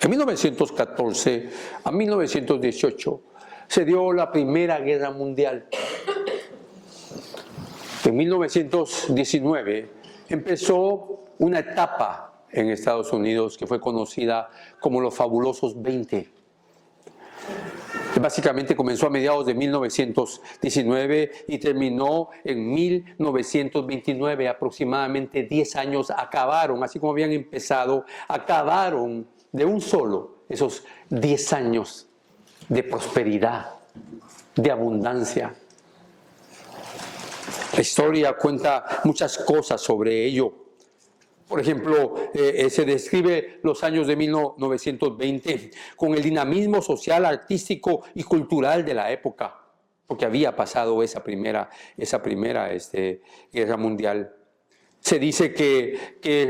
En 1914 a 1918 se dio la Primera Guerra Mundial. En 1919 empezó una etapa en Estados Unidos que fue conocida como los fabulosos 20. Básicamente comenzó a mediados de 1919 y terminó en 1929. Aproximadamente 10 años acabaron, así como habían empezado, acabaron de un solo esos 10 años de prosperidad, de abundancia. La historia cuenta muchas cosas sobre ello. Por ejemplo, se describe los años de 1920 con el dinamismo social, artístico y cultural de la época, porque había pasado esa primera guerra mundial. Se dice que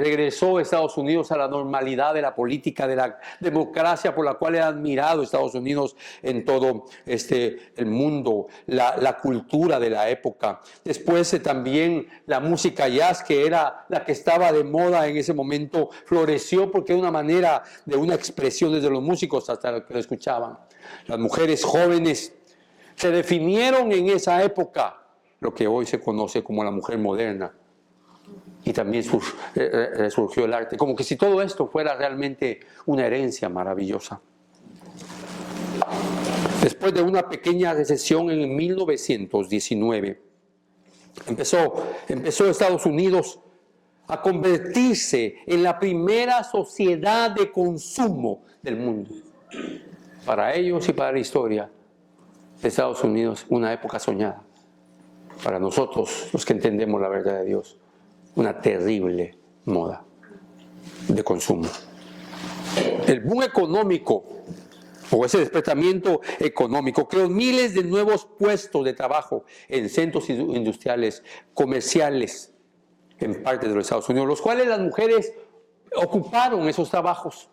regresó Estados Unidos a la normalidad de la política, de la democracia por la cual era admirado Estados Unidos en todo el mundo, la cultura de la época. Después también la música jazz, que era la que estaba de moda en ese momento, floreció porque era una manera de una expresión desde los músicos hasta los que lo escuchaban. Las mujeres jóvenes se definieron en esa época lo que hoy se conoce como la mujer moderna. Y también surgió el arte, como que si todo esto fuera realmente una herencia maravillosa. Después de una pequeña recesión en 1919, empezó Estados Unidos a convertirse en la primera sociedad de consumo del mundo. Para ellos y para la historia de Estados Unidos, una época soñada. Para nosotros, los que entendemos la verdad de Dios, una terrible moda de consumo. El boom económico o ese despertamiento económico creó miles de nuevos puestos de trabajo en centros industriales, comerciales, en parte de los Estados Unidos, los cuales las mujeres ocuparon esos trabajos.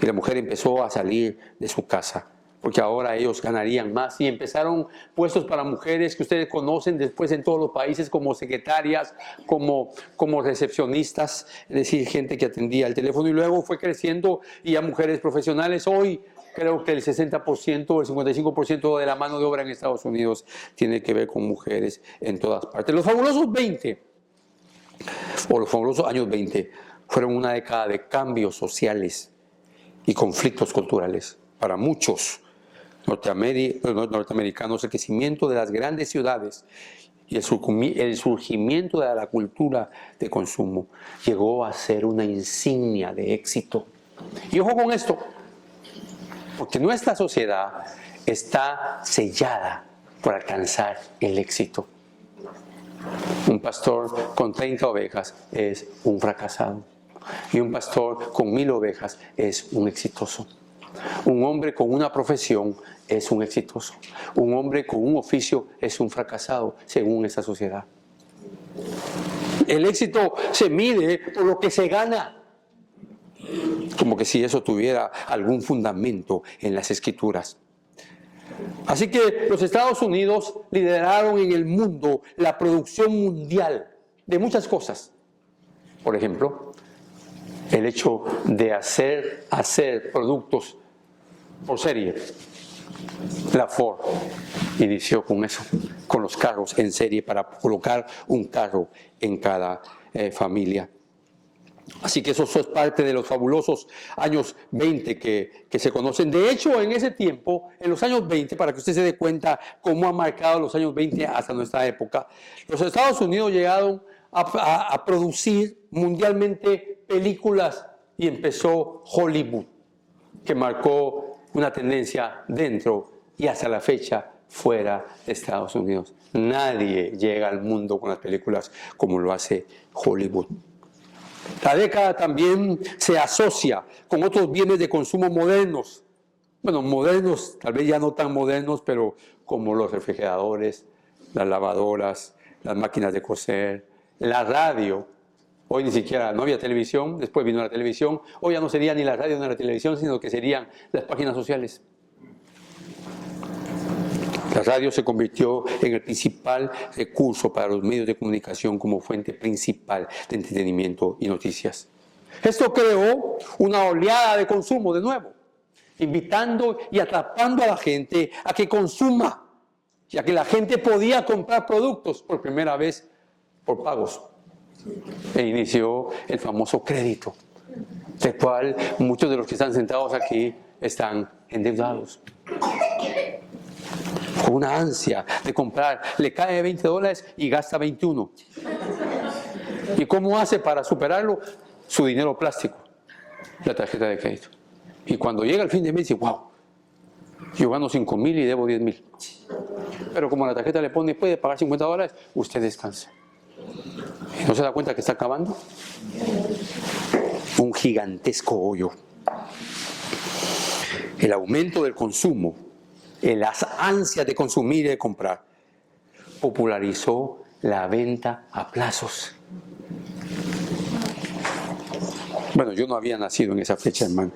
Y la mujer empezó a salir de su casa, porque ahora ellos ganarían más y empezaron puestos para mujeres que ustedes conocen después en todos los países como secretarias, como recepcionistas, es decir, gente que atendía el teléfono, y luego fue creciendo y a mujeres profesionales. Hoy creo que el 60% o el 55% de la mano de obra en Estados Unidos tiene que ver con mujeres en todas partes. Los fabulosos 20 o los fabulosos años 20 fueron una década de cambios sociales y conflictos culturales. Para muchos norteamericanos, el crecimiento de las grandes ciudades y el surgimiento de la cultura de consumo llegó a ser una insignia de éxito. Y ojo con esto, porque nuestra sociedad está sellada por alcanzar el éxito. Un pastor con 30 ovejas es un fracasado, y un pastor con 1000 ovejas es un exitoso. Un hombre con una profesión es un exitoso. Un hombre con un oficio es un fracasado, según esa sociedad. El éxito se mide por lo que se gana. Como que si eso tuviera algún fundamento en las Escrituras. Así que los Estados Unidos lideraron en el mundo la producción mundial de muchas cosas. Por ejemplo, el hecho de hacer productos por serie. La Ford inició con eso, con los carros en serie para colocar un carro en cada familia. Así que eso es parte de los fabulosos años 20 que se conocen. De hecho, en ese tiempo, en los años 20, para que usted se dé cuenta cómo han marcado los años 20 hasta nuestra época, los Estados Unidos llegaron a producir mundialmente películas y empezó Hollywood, que marcó una tendencia dentro y hasta la fecha fuera de Estados Unidos. Nadie llega al mundo con las películas como lo hace Hollywood. La década también se asocia con otros bienes de consumo modernos. Bueno, modernos, tal vez ya no tan modernos, pero como los refrigeradores, las lavadoras, las máquinas de coser, la radio. Hoy ni siquiera, no había televisión, después vino la televisión. Hoy ya no sería ni la radio ni la televisión, sino que serían las páginas sociales. La radio se convirtió en el principal recurso para los medios de comunicación como fuente principal de entretenimiento y noticias. Esto creó una oleada de consumo de nuevo, invitando y atrapando a la gente a que consuma, ya que la gente podía comprar productos por primera vez por pagos. E inició el famoso crédito, del cual muchos de los que están sentados aquí están endeudados. Con una ansia de comprar, le cae $20 y gasta 21. ¿Y cómo hace para superarlo? Su dinero plástico, la tarjeta de crédito. Y cuando llega el fin de mes dice, wow, yo gano 5,000 y debo 10,000. Pero como la tarjeta le pone, puede pagar $50, usted descansa. ¿Y no se da cuenta que está acabando? Un gigantesco hoyo. El aumento del consumo, las ansias de consumir y de comprar, popularizó la venta a plazos. Bueno, yo no había nacido en esa fecha, hermano.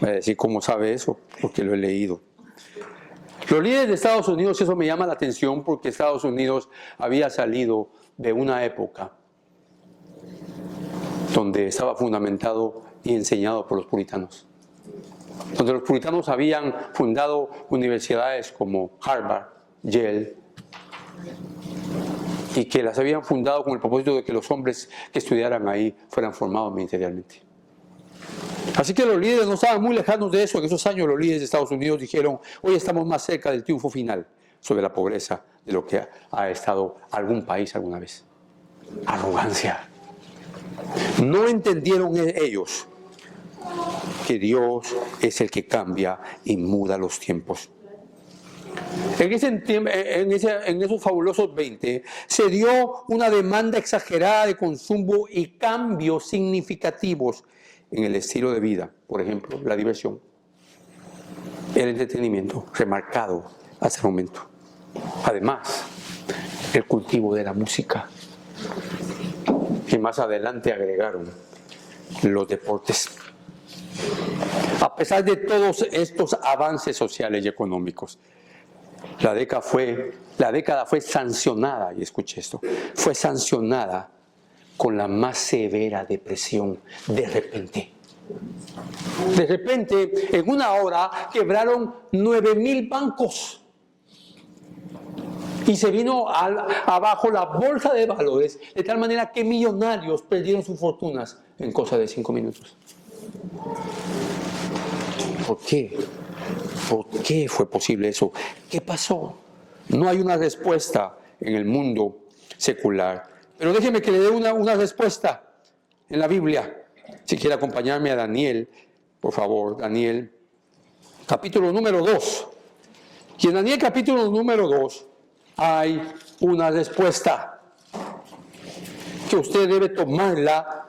Voy a decir, ¿cómo sabe eso? Porque lo he leído. Los líderes de Estados Unidos, eso me llama la atención porque Estados Unidos había salido de una época donde estaba fundamentado y enseñado por los puritanos. Donde los puritanos habían fundado universidades como Harvard, Yale, y que las habían fundado con el propósito de que los hombres que estudiaran ahí fueran formados ministerialmente. Así que los líderes no estaban muy lejanos de eso. En esos años los líderes de Estados Unidos dijeron, hoy estamos más cerca del triunfo final sobre la pobreza de lo que ha estado algún país alguna vez. Arrogancia. No entendieron ellos que Dios es el que cambia y muda los tiempos. En esos fabulosos 20 se dio una demanda exagerada de consumo y cambios significativos en el estilo de vida. Por ejemplo, la diversión, el entretenimiento, remarcado hasta el momento. Además, el cultivo de la música. Y más adelante agregaron los deportes. A pesar de todos estos avances sociales y económicos, la década fue sancionada, y escuche esto, fue sancionada con la más severa depresión de repente. De repente, en una hora, quebraron 9,000 bancos. Y se vino abajo la bolsa de valores, de tal manera que millonarios perdieron sus fortunas en cosa de 5 minutos. ¿Por qué? ¿Por qué fue posible eso? ¿Qué pasó? No hay una respuesta en el mundo secular. Pero déjeme que le dé una respuesta en la Biblia. Si quiere acompañarme a Daniel, por favor, Daniel, capítulo número 2. Y en Daniel capítulo número 2 hay una respuesta que usted debe tomarla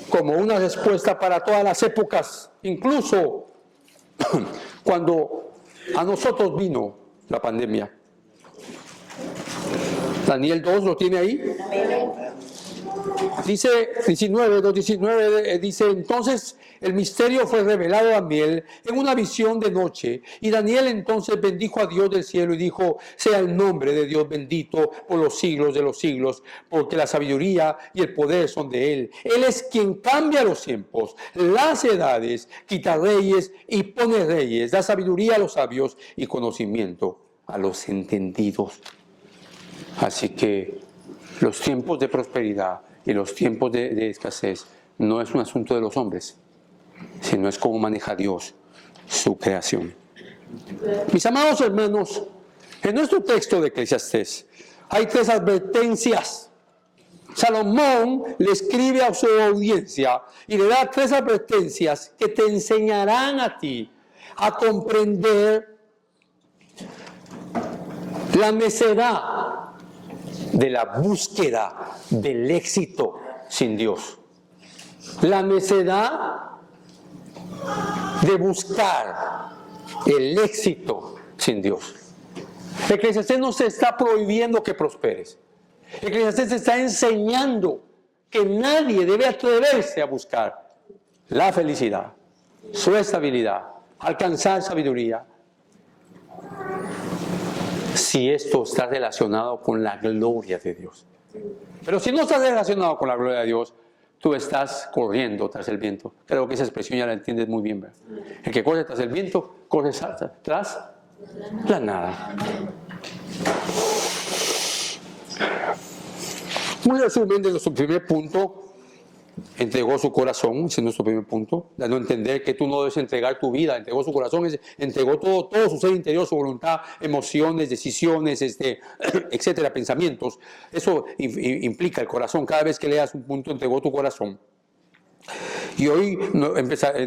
como una respuesta para todas las épocas, incluso cuando a nosotros vino la pandemia. Daniel 2, ¿lo tiene ahí? Dice 2:19, dice, entonces el misterio fue revelado a Daniel en una visión de noche. Y Daniel entonces bendijo a Dios del cielo y dijo, sea el nombre de Dios bendito por los siglos de los siglos, porque la sabiduría y el poder son de Él. Él es quien cambia los tiempos, las edades, quita reyes y pone reyes, da sabiduría a los sabios y conocimiento a los entendidos. Así que los tiempos de prosperidad y los tiempos de escasez no es un asunto de los hombres, sino es cómo maneja Dios su creación. Mis amados hermanos, en nuestro texto de Eclesiastés hay 3 advertencias. Salomón le escribe a su audiencia y le da 3 advertencias que te enseñarán a ti a comprender la necedad de la búsqueda del éxito sin Dios. La necedad de buscar el éxito sin Dios. Eclesiastés no se está prohibiendo que prosperes. Eclesiastés está enseñando que nadie debe atreverse a buscar la felicidad, su estabilidad, alcanzar sabiduría, si esto está relacionado con la gloria de Dios. Pero si no está relacionado con la gloria de Dios, tú estás corriendo tras el viento. Creo que esa expresión ya la entiendes muy bien, ¿verdad? El que corre tras el viento, corre tras la nada. Un resumen de nuestro primer punto: entregó su corazón. Ese es nuestro primer punto, dando a entender que tú no debes entregar tu vida. Entregó su corazón, entregó todo su ser interior, su voluntad, emociones, decisiones, etcétera, pensamientos. Eso implica el corazón. Cada vez que leas un punto, entregó tu corazón. Y hoy,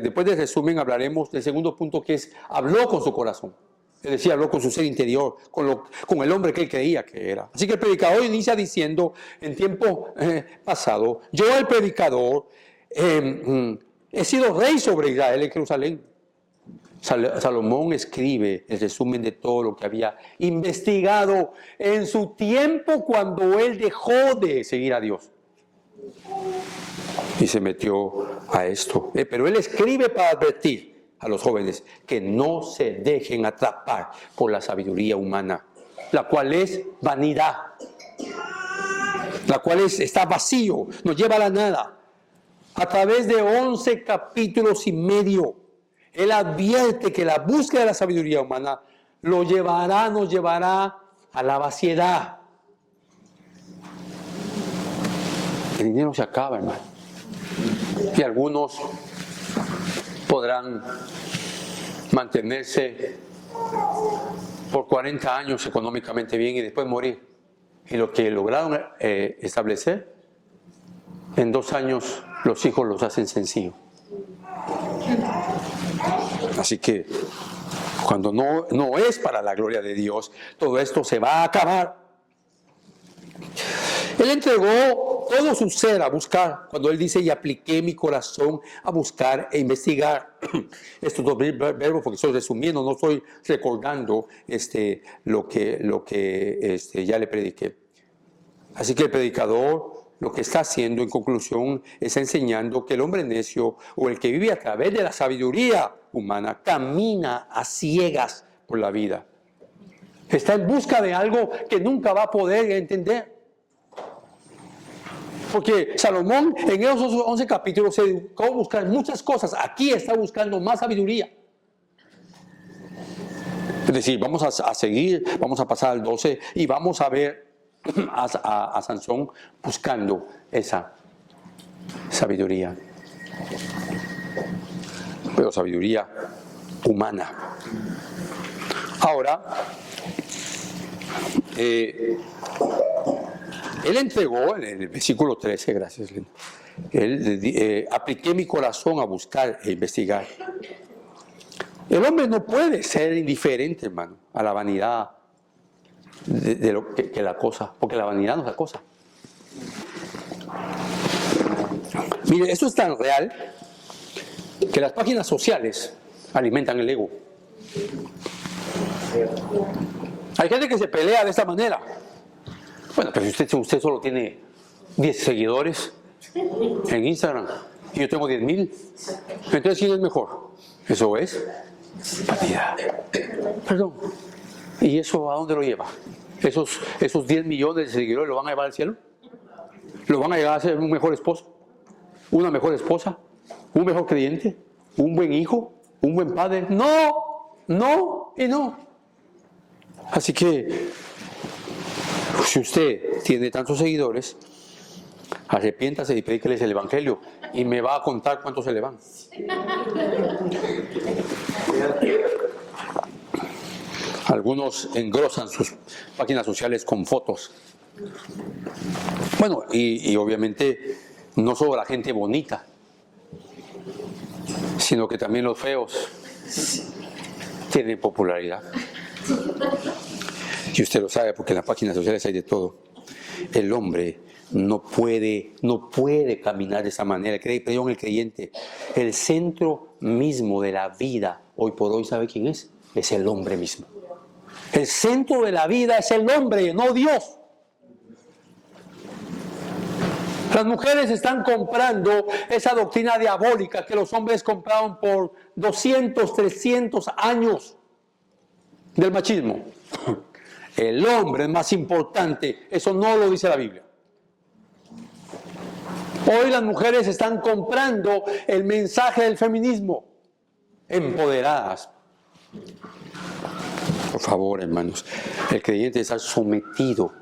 después del resumen, hablaremos del segundo punto, que es habló con su corazón. Es decir, habló con su ser interior, con el hombre que él creía que era. Así que el predicador inicia diciendo, en tiempo pasado, yo, el predicador, he sido rey sobre Israel en Jerusalén. Salomón escribe el resumen de todo lo que había investigado en su tiempo cuando él dejó de seguir a Dios y se metió a esto. Pero él escribe para advertir a los jóvenes que no se dejen atrapar por la sabiduría humana, la cual es vanidad, la cual está vacío, nos lleva a la nada. A través de 11 capítulos y medio, él advierte que la búsqueda de la sabiduría humana nos llevará a la vaciedad. El dinero se acaba, hermano, y algunos podrán mantenerse por 40 años económicamente bien y después morir. Y lo que lograron establecer, en 2 años los hijos los hacen sencillo. Así que cuando no es para la gloria de Dios, todo esto se va a acabar. Él entregó todo su ser a buscar. Cuando él dice, y apliqué mi corazón a buscar e investigar. Estos dos verbos, porque estoy resumiendo, no estoy recordando lo que ya le prediqué. Así que el predicador lo que está haciendo, en conclusión, es enseñando que el hombre necio, o el que vive a través de la sabiduría humana, camina a ciegas por la vida. Está en busca de algo que nunca va a poder entender. Porque Salomón en esos 11 capítulos se dedicó a buscar muchas cosas. Aquí está buscando más sabiduría. Es decir, vamos a seguir, vamos a pasar al 12 y vamos a ver a Sansón buscando esa sabiduría. Pero sabiduría humana. Ahora, él entregó, en el versículo 13, gracias, apliqué mi corazón a buscar e investigar. El hombre no puede ser indiferente, hermano, a la vanidad de lo que la cosa, porque la vanidad no es la cosa. Mire, esto es tan real que las páginas sociales alimentan el ego. Hay gente que se pelea de esta manera. Bueno, pero si usted solo tiene 10 seguidores en Instagram y yo tengo 10,000, entonces ¿quién es mejor? Eso es vanidad. Perdón. ¿Y eso a dónde lo lleva? ¿Esos 10 millones de seguidores lo van a llevar al cielo? ¿Lo van a llevar a ser un mejor esposo? ¿Una mejor esposa? ¿Un mejor creyente? ¿Un buen hijo? ¿Un buen padre? No, no y no. Así que si usted tiene tantos seguidores, arrepiéntase y predíqueles el evangelio y me va a contar cuántos se le van. Algunos engrosan sus páginas sociales con fotos. Bueno, y obviamente no solo la gente bonita, sino que también los feos tienen popularidad. Y usted lo sabe porque en las páginas sociales hay de todo. El hombre no puede caminar de esa manera. El creyente, el centro mismo de la vida, hoy por hoy, ¿sabe quién es? Es el hombre mismo. El centro de la vida es el hombre, no Dios. Las mujeres están comprando esa doctrina diabólica que los hombres compraron por 200, 300 años del machismo. El hombre es más importante. Eso no lo dice la Biblia. Hoy las mujeres están comprando el mensaje del feminismo, empoderadas. Por favor, hermanos, el creyente debe estar sometido,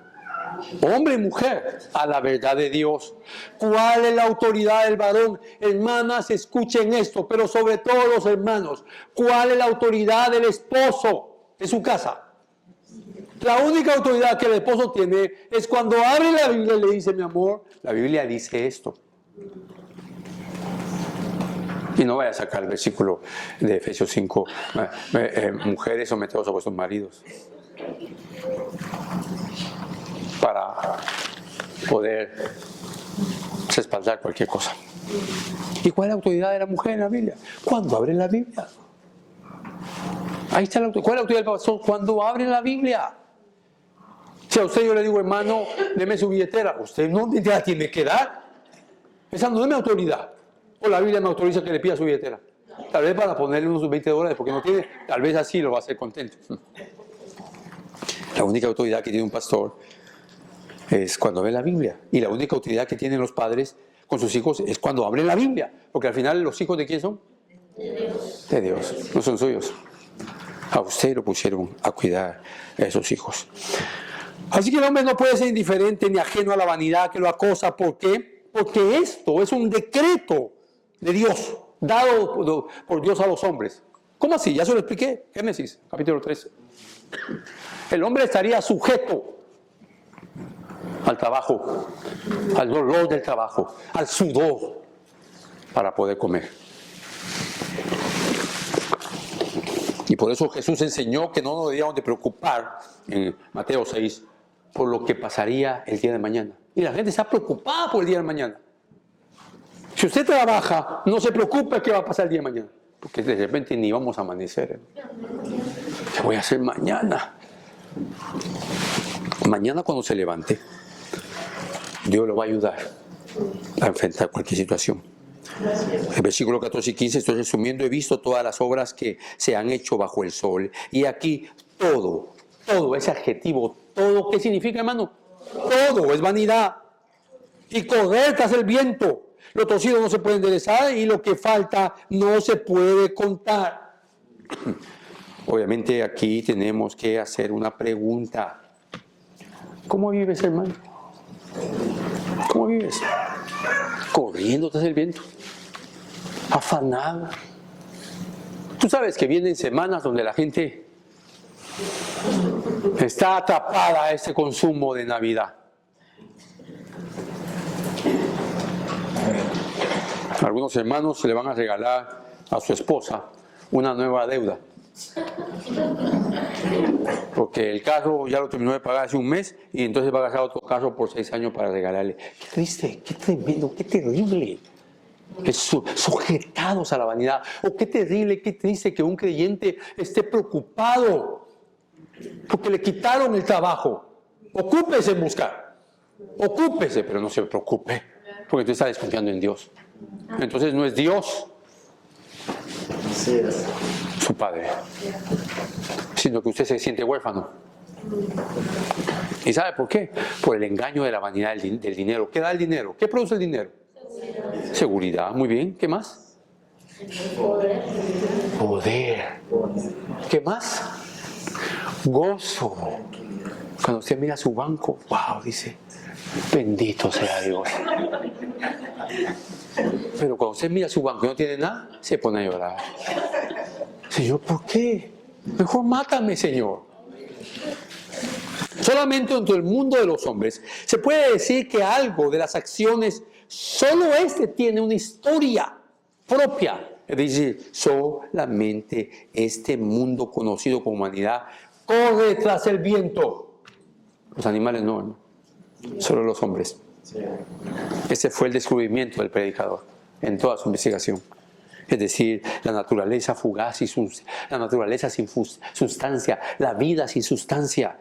hombre y mujer, a la verdad de Dios. ¿Cuál es la autoridad del varón? Hermanas, escuchen esto, pero sobre todo los hermanos, ¿cuál es la autoridad del esposo en su casa? La única autoridad que el esposo tiene es cuando abre la Biblia y le dice: mi amor, la Biblia dice esto. Y no vaya a sacar el versículo de Efesios 5, mujeres, someteos a vuestros maridos, para poder respaldar cualquier cosa. ¿Y cuál es la autoridad de la mujer en la Biblia? Cuando abre la Biblia. Ahí está la autoridad. ¿Cuál es la autoridad del pastor? Cuando abre la Biblia. Si a usted yo le digo: hermano, deme su billetera, usted no me la tiene que dar. Esa no es mi autoridad. O la Biblia me autoriza que le pida su billetera. Tal vez para ponerle unos $20 porque no tiene, tal vez así lo va a hacer contento. La única autoridad que tiene un pastor es cuando ve la Biblia. Y la única autoridad que tienen los padres con sus hijos es cuando abren la Biblia. Porque al final, ¿los hijos de quién son? De Dios. No son suyos. A usted lo pusieron a cuidar a esos hijos. Así que el hombre no puede ser indiferente ni ajeno a la vanidad que lo acosa. ¿Por qué? Porque esto es un decreto de Dios, dado por Dios a los hombres. ¿Cómo así? Ya se lo expliqué. Génesis, capítulo 13. El hombre estaría sujeto al trabajo, al dolor del trabajo, al sudor, para poder comer. Y por eso Jesús enseñó que no nos debíamos de preocupar, en Mateo 6, por lo que pasaría el día de mañana. Y la gente está preocupada por el día de mañana. Si usted trabaja, no se preocupe qué va a pasar el día de mañana, porque de repente ni vamos a amanecer. ¿Qué voy a hacer mañana? Mañana, cuando se levante, Dios lo va a ayudar a enfrentar cualquier situación. El versículo 14 y 15, estoy resumiendo: he visto todas las obras que se han hecho bajo el sol. Y aquí todo, ese adjetivo, todo, ¿qué significa, hermano? Todo es vanidad y correr tras el viento. Lo torcido no se puede enderezar y lo que falta no se puede contar. Obviamente aquí tenemos que hacer una pregunta. ¿Cómo vives, hermano? ¿Cómo vives? Corriendo tras el viento, afanado. Tú sabes que vienen semanas donde la gente está atrapada a este consumo de Navidad. Algunos hermanos le van a regalar a su esposa una nueva deuda, porque el carro ya lo terminó de pagar hace un mes y entonces va a gastar otro carro por 6 años para regalarle. Qué triste, qué tremendo, qué terrible. Sujetados a la vanidad. O qué terrible, qué triste que un creyente esté preocupado porque le quitaron el trabajo. Ocúpese en buscar. Ocúpese, pero no se preocupe, porque usted está desconfiando en Dios. Entonces no es Dios su padre, sino que usted se siente huérfano. ¿Y sabe por qué? Por el engaño de la vanidad del dinero. ¿Qué da el dinero? ¿Qué produce el dinero? Seguridad. Muy bien. ¿Qué más? Poder. ¿Qué más? Gozo. Cuando usted mira su banco, wow, dice: bendito sea Dios. Pero cuando usted mira su banco y no tiene nada, se pone a llorar. Señor, ¿por qué? Mejor mátame, Señor. Solamente dentro del mundo de los hombres se puede decir que algo de las acciones, solo tiene una historia propia. Es decir, solamente este mundo conocido como humanidad corre tras el viento. Los animales no, solo los hombres. Ese fue el descubrimiento del predicador en toda su investigación. Es decir, la naturaleza fugaz la naturaleza sin sustancia, la vida sin sustancia,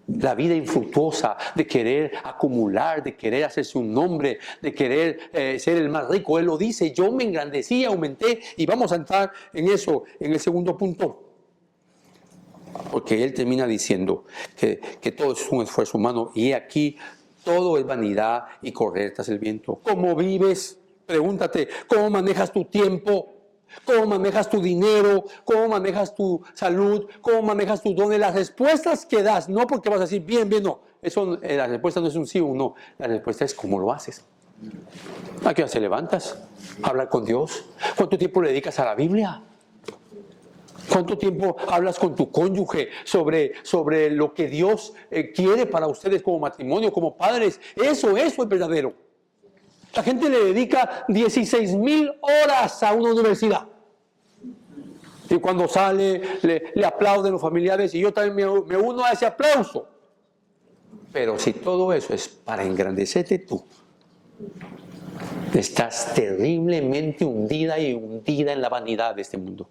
la vida infructuosa de querer acumular, de querer hacerse un nombre, de querer ser el más rico. Él lo dice: yo me engrandecí, aumenté, y vamos a entrar en eso en el segundo punto. Porque él termina diciendo que todo es un esfuerzo humano, y aquí todo es vanidad y correr tras el viento. ¿Cómo vives? Pregúntate, ¿cómo manejas tu tiempo? ¿Cómo manejas tu dinero? ¿Cómo manejas tu salud? ¿Cómo manejas tus dones? Las respuestas que das, no porque vas a decir bien, bien, no. Eso, la respuesta no es un sí o un no. La respuesta es cómo lo haces. ¿A qué hora te levantas? ¿Hablar con Dios? ¿Cuánto tiempo le dedicas a la Biblia? ¿Cuánto tiempo hablas con tu cónyuge sobre lo que Dios quiere para ustedes como matrimonio, como padres? Eso es verdadero. La gente le dedica 16,000 horas a una universidad. Y cuando sale, le aplauden los familiares y yo también me uno a ese aplauso. Pero si todo eso es para engrandecerte tú, estás terriblemente hundida en la vanidad de este mundo.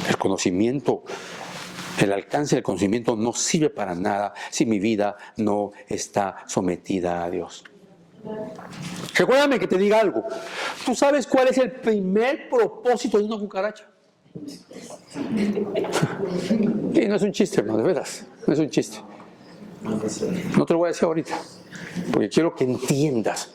El conocimiento, el alcance del conocimiento no sirve para nada si mi vida no está sometida a Dios. Recuérdame que te diga algo. ¿Tú sabes cuál es el primer propósito de una cucaracha? Y no es un chiste, hermano, de veras. No es un chiste. No te lo voy a decir ahorita, porque quiero que entiendas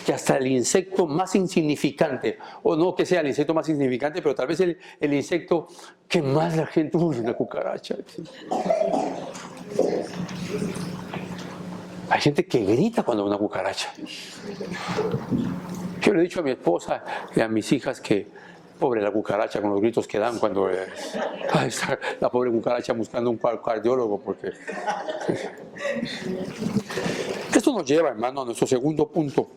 que hasta el insecto más insignificante, o no que sea el insecto más insignificante, pero tal vez el insecto que más la gente usa, una cucaracha. Hay gente que grita cuando ve una cucaracha. Yo le he dicho a mi esposa y a mis hijas que pobre la cucaracha con los gritos que dan cuando está la pobre cucaracha buscando un cardiólogo, porque esto nos lleva, hermano, a nuestro segundo punto.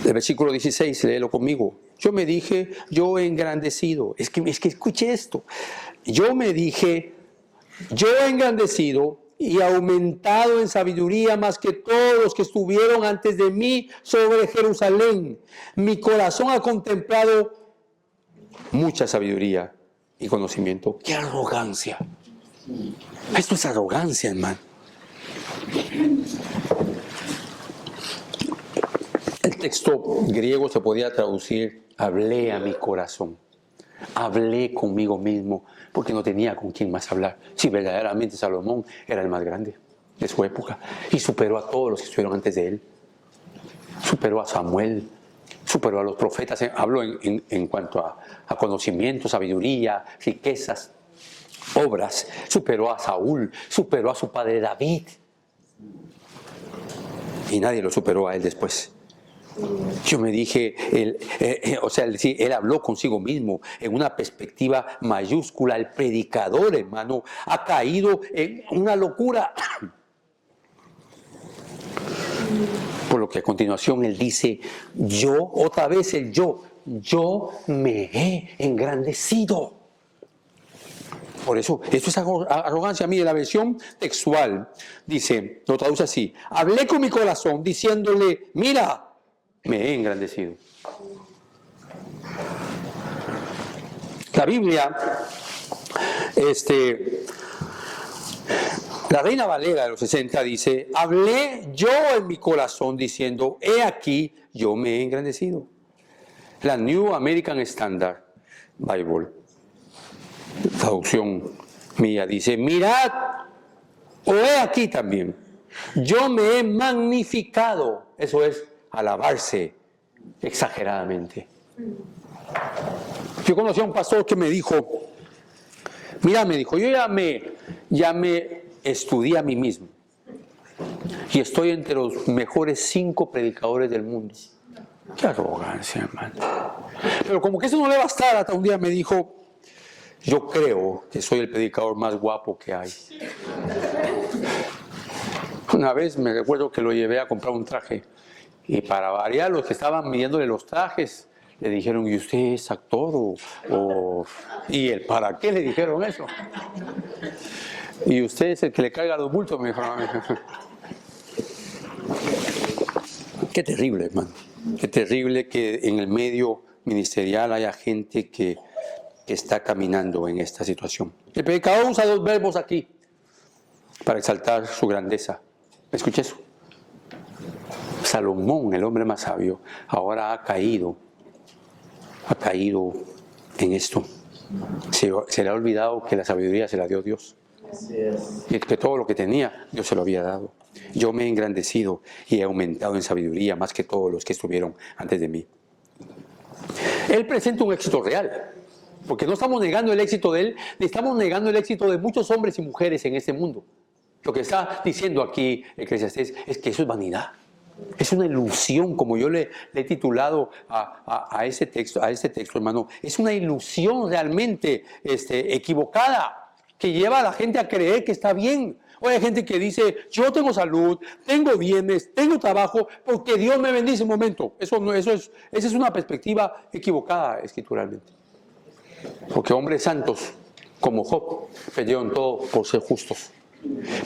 El versículo 16, léelo conmigo. Yo me dije, yo he engrandecido. Es que escuche esto. Yo me dije, yo he engrandecido y aumentado en sabiduría más que todos los que estuvieron antes de mí sobre Jerusalén. Mi corazón ha contemplado mucha sabiduría y conocimiento. ¡Qué arrogancia! Esto es arrogancia, hermano. El texto griego se podía traducir, hablé a mi corazón. Hablé conmigo mismo porque no tenía con quién más hablar. Sí, verdaderamente Salomón era el más grande de su época y superó a todos los que estuvieron antes de él. Superó a Samuel, superó a los profetas. Hablo en cuanto a conocimiento, sabiduría, riquezas, obras. Superó a Saúl, superó a su padre David. Y nadie lo superó a él después. Yo me dije, él habló consigo mismo en una perspectiva mayúscula. El predicador, hermano, ha caído en una locura. Por lo que a continuación él dice, otra vez yo me he engrandecido. Por eso, esto es arrogancia. Mire, la versión textual dice, lo traduce así: hablé con mi corazón diciéndole, mira, me he engrandecido. La Biblia, la Reina Valera de los 60 dice, hablé yo en mi corazón diciendo, he aquí, yo me he engrandecido. La New American Standard Bible, traducción mía, dice, mirad, o he aquí también, yo me he magnificado. Eso es alabarse exageradamente. Yo conocí a un pastor que me dijo, mira, me dijo, yo ya me estudié a mí mismo y estoy entre los mejores 5 predicadores del mundo. Qué arrogancia, hermano. Pero como que eso no le bastara, hasta un día me dijo, yo creo que soy el predicador más guapo que hay. Una vez me recuerdo que lo llevé a comprar un traje y para variar, los que estaban midiéndole los trajes le dijeron, ¿y usted es actor? ¿Y él para qué le dijeron eso? ¿Y usted es el que le carga los bultos? Me dijo. Qué terrible, hermano. Qué terrible que en el medio ministerial haya gente que está caminando en esta situación. El predicador usa 2 verbos aquí para exaltar su grandeza. ¿Escuché eso? Salomón, el hombre más sabio, ahora ha caído en esto. Se le ha olvidado que la sabiduría se la dio Dios. Y que todo lo que tenía, Dios se lo había dado. Yo me he engrandecido y he aumentado en sabiduría más que todos los que estuvieron antes de mí. Él presenta un éxito real, porque no estamos negando el éxito de él, ni estamos negando el éxito de muchos hombres y mujeres en este mundo. Lo que está diciendo aquí Eclesiastés es que eso es vanidad. Es una ilusión, como yo le he titulado a este texto, hermano. Es una ilusión realmente equivocada, que lleva a la gente a creer que está bien. Hoy hay gente que dice, yo tengo salud, tengo bienes, tengo trabajo, porque Dios me bendice un momento. Esa es una perspectiva equivocada escrituralmente. Porque hombres santos, como Job, perdieron todo por ser justos.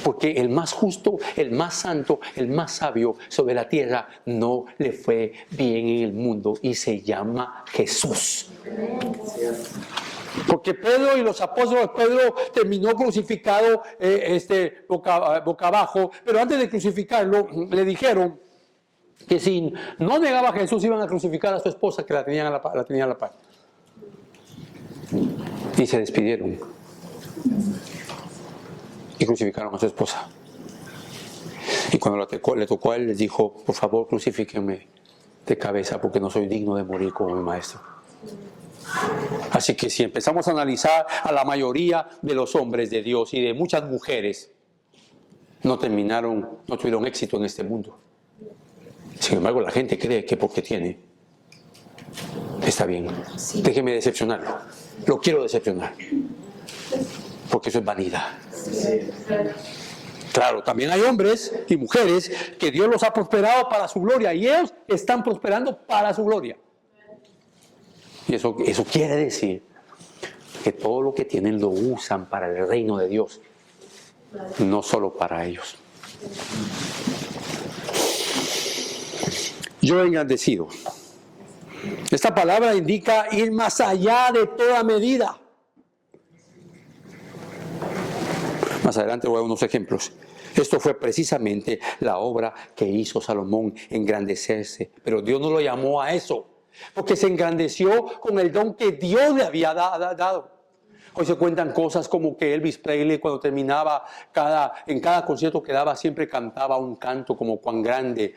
Porque el más justo, el más santo, el más sabio sobre la tierra no le fue bien en el mundo y se llama Jesús. Porque Pedro y los apóstoles, Pedro terminó crucificado boca abajo, pero antes de crucificarlo le dijeron que si no negaba a Jesús iban a crucificar a su esposa que la tenían a la par. Y se despidieron y crucificaron a su esposa. Y cuando le tocó a él, les dijo, por favor crucifíquenme de cabeza porque no soy digno de morir como mi maestro. Así que si empezamos a analizar a la mayoría de los hombres de Dios y de muchas mujeres, no tuvieron éxito en este mundo. Sin embargo, la gente cree que porque tiene, está bien. Sí. Déjeme decepcionarlo. Lo quiero decepcionar. Porque eso es vanidad. Sí. Claro, también hay hombres y mujeres que Dios los ha prosperado para su gloria y ellos están prosperando para su gloria. Y eso quiere decir que todo lo que tienen lo usan para el reino de Dios, no solo para ellos. Yo he engrandecido. Esta palabra indica ir más allá de toda medida. Más adelante voy a unos ejemplos. Esto fue precisamente la obra que hizo Salomón, engrandecerse. Pero Dios no lo llamó a eso, porque se engrandeció con el don que Dios le había dado. Hoy se cuentan cosas como que Elvis Presley, cuando terminaba en cada concierto que daba, siempre cantaba un canto como cuán grande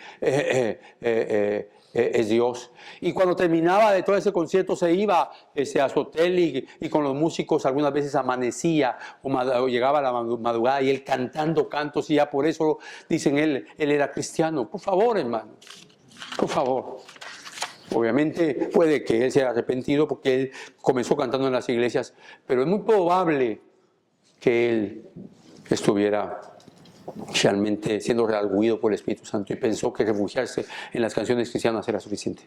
es Dios. Y cuando terminaba de todo ese concierto se iba a su hotel y con los músicos algunas veces amanecía o llegaba a la madrugada y él cantando cantos, y ya por eso dicen él era cristiano. Por favor, hermano, por favor. Obviamente puede que él se haya arrepentido porque él comenzó cantando en las iglesias, pero es muy probable que él estuviera realmente siendo redarguido por el Espíritu Santo y pensó que refugiarse en las canciones cristianas era suficiente.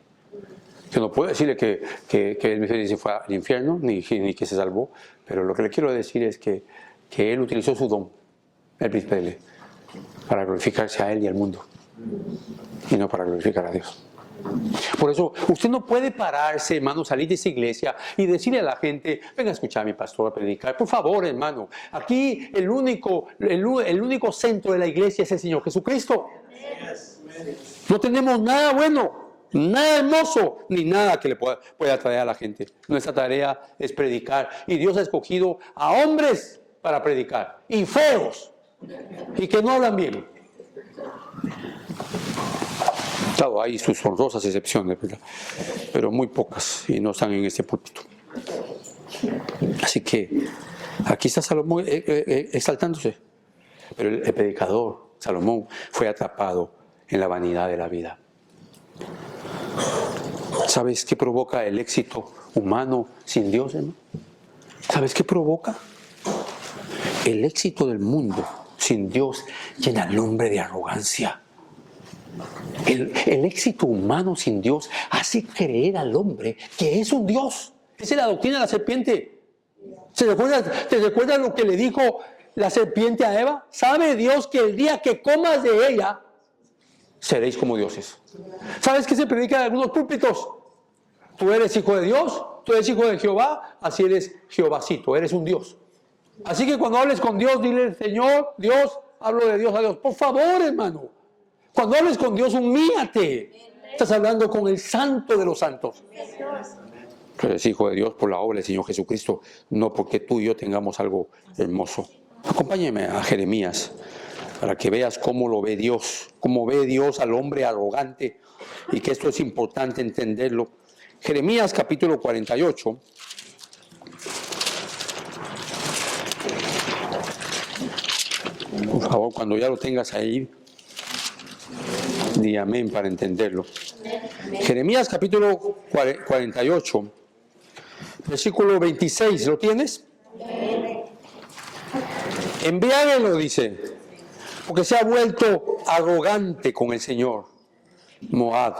Yo no puedo decirle que él se fue al infierno ni que se salvó, pero lo que le quiero decir es que él utilizó su don, el príncipe, para glorificarse a él y al mundo, y no para glorificar a Dios. Por eso usted no puede pararse, hermano, salir de esa iglesia y decirle a la gente, venga a escuchar a mi pastor a predicar. Por favor, hermano, aquí el único centro de la iglesia es el Señor Jesucristo. No tenemos nada bueno, nada hermoso, ni nada que le pueda traer a la gente. Nuestra tarea es predicar, y Dios ha escogido a hombres para predicar, y feos, y que no hablan bien. Claro, hay sus honrosas excepciones, ¿verdad? Pero muy pocas, y no están en este púlpito. Así que aquí está Salomón exaltándose. Pero el predicador, Salomón, fue atrapado en la vanidad de la vida. ¿Sabes qué provoca el éxito humano sin Dios, hermano? ¿Sabes qué provoca? El éxito del mundo sin Dios llena al hombre de arrogancia. El éxito humano sin Dios hace creer al hombre que es un Dios. Esa es la doctrina de la serpiente. ¿Te recuerdas lo que le dijo la serpiente a Eva? ¿Sabe Dios que el día que comas de ella seréis como dioses? ¿Sabes qué se predica en algunos púlpitos? Tú eres hijo de Dios, tú eres hijo de Jehová, así eres Jehovacito, eres un Dios. Así que cuando hables con Dios, dile, Señor, Dios, hablo de Dios a Dios. Por favor, hermano. Cuando hables con Dios, humíllate. Estás hablando con el santo de los santos. Tú eres hijo de Dios por la obra del Señor Jesucristo, no porque tú y yo tengamos algo hermoso. Acompáñeme a Jeremías para que veas cómo lo ve Dios, cómo ve Dios al hombre arrogante y que esto es importante entenderlo. Jeremías capítulo 48. Por favor, cuando ya lo tengas ahí, di amén para entenderlo. Jeremías capítulo 48, versículo 26, ¿lo tienes? Envíalo, dice, porque se ha vuelto arrogante con el Señor. Moab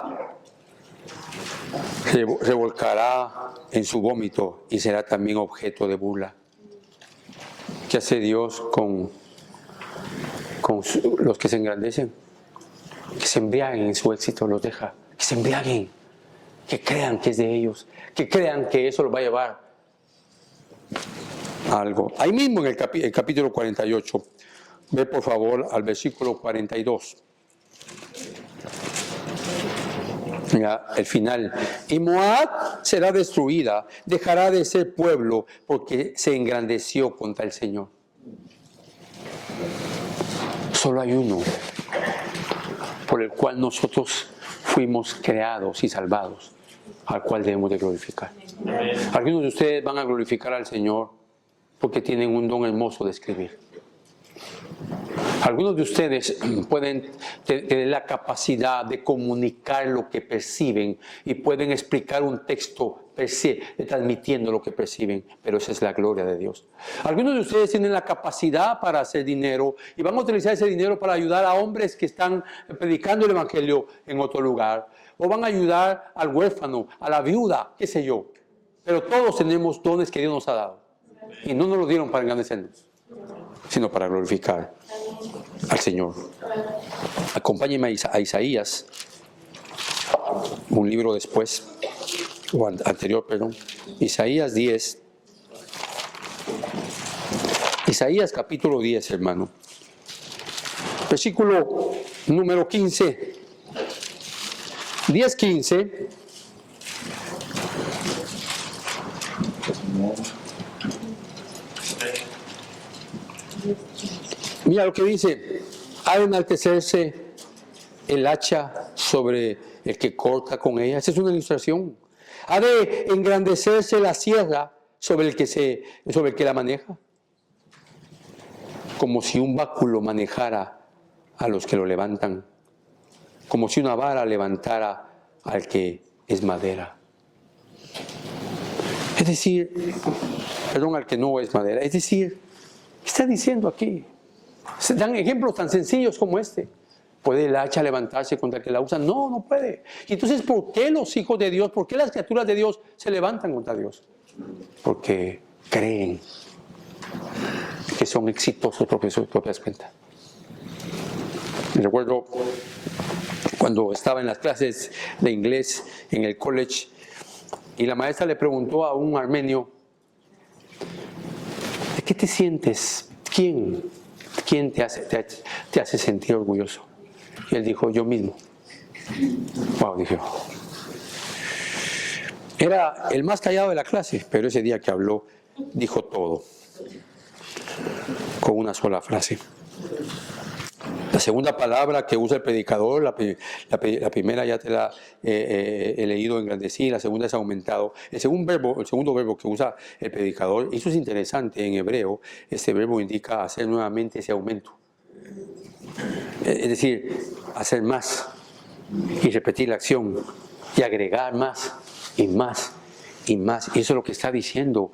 se volcará en su vómito y será también objeto de burla. ¿Qué hace Dios con los que se engrandecen? Que se embriaguen en su éxito, los deja. Que se embriaguen, que crean que es de ellos, que crean que eso los va a llevar a algo. Ahí mismo en el capítulo 48, ve por favor al versículo 42. Mira, el final. Y Moab será destruida, dejará de ser pueblo porque se engrandeció contra el Señor. Solo hay uno por el cual nosotros fuimos creados y salvados, al cual debemos de glorificar. Algunos de ustedes van a glorificar al Señor porque tienen un don hermoso de escribir. Algunos de ustedes pueden tener la capacidad de comunicar lo que perciben y pueden explicar un texto transmitiendo lo que perciben, pero esa es la gloria de Dios. Algunos de ustedes tienen la capacidad para hacer dinero y van a utilizar ese dinero para ayudar a hombres que están predicando el evangelio en otro lugar, o van a ayudar al huérfano, a la viuda, qué sé yo. Pero todos tenemos dones que Dios nos ha dado y no nos lo dieron para engrandecernos, sino para glorificar al Señor. Acompáñenme a Isaías, un libro después, o anterior, perdón. Isaías 10. Isaías capítulo 10, hermano. Versículo número 15. 10:15. Mira lo que dice: ha de enaltecerse el hacha sobre el que corta con ella. Esa es una ilustración. Ha de engrandecerse la sierra sobre el que la maneja. Como si un báculo manejara a los que lo levantan. Como si una vara levantara al que es madera. Es decir, perdón, al que no es madera. Es decir, ¿qué está diciendo aquí? Se dan ejemplos tan sencillos como este. ¿Puede el hacha levantarse contra el que la usa? No, no puede. Y entonces, ¿por qué los hijos de Dios, por qué las criaturas de Dios se levantan contra Dios? Porque creen que son exitosos por sus propias cuentas. Me recuerdo cuando estaba en las clases de inglés en el college y la maestra le preguntó a un armenio: ¿de qué te sientes? ¿Quién te hace sentir orgulloso? Y él dijo: yo mismo. Wow, dije. Era el más callado de la clase, pero ese día que habló, dijo todo, con una sola frase. La segunda palabra que usa el predicador, la primera ya te la he leído, engrandecí, la segunda es aumentado. El segundo verbo que usa el predicador, y eso es interesante, en hebreo, este verbo indica hacer nuevamente ese aumento. Es decir, hacer más y repetir la acción y agregar más y más y más. Y eso es lo que está diciendo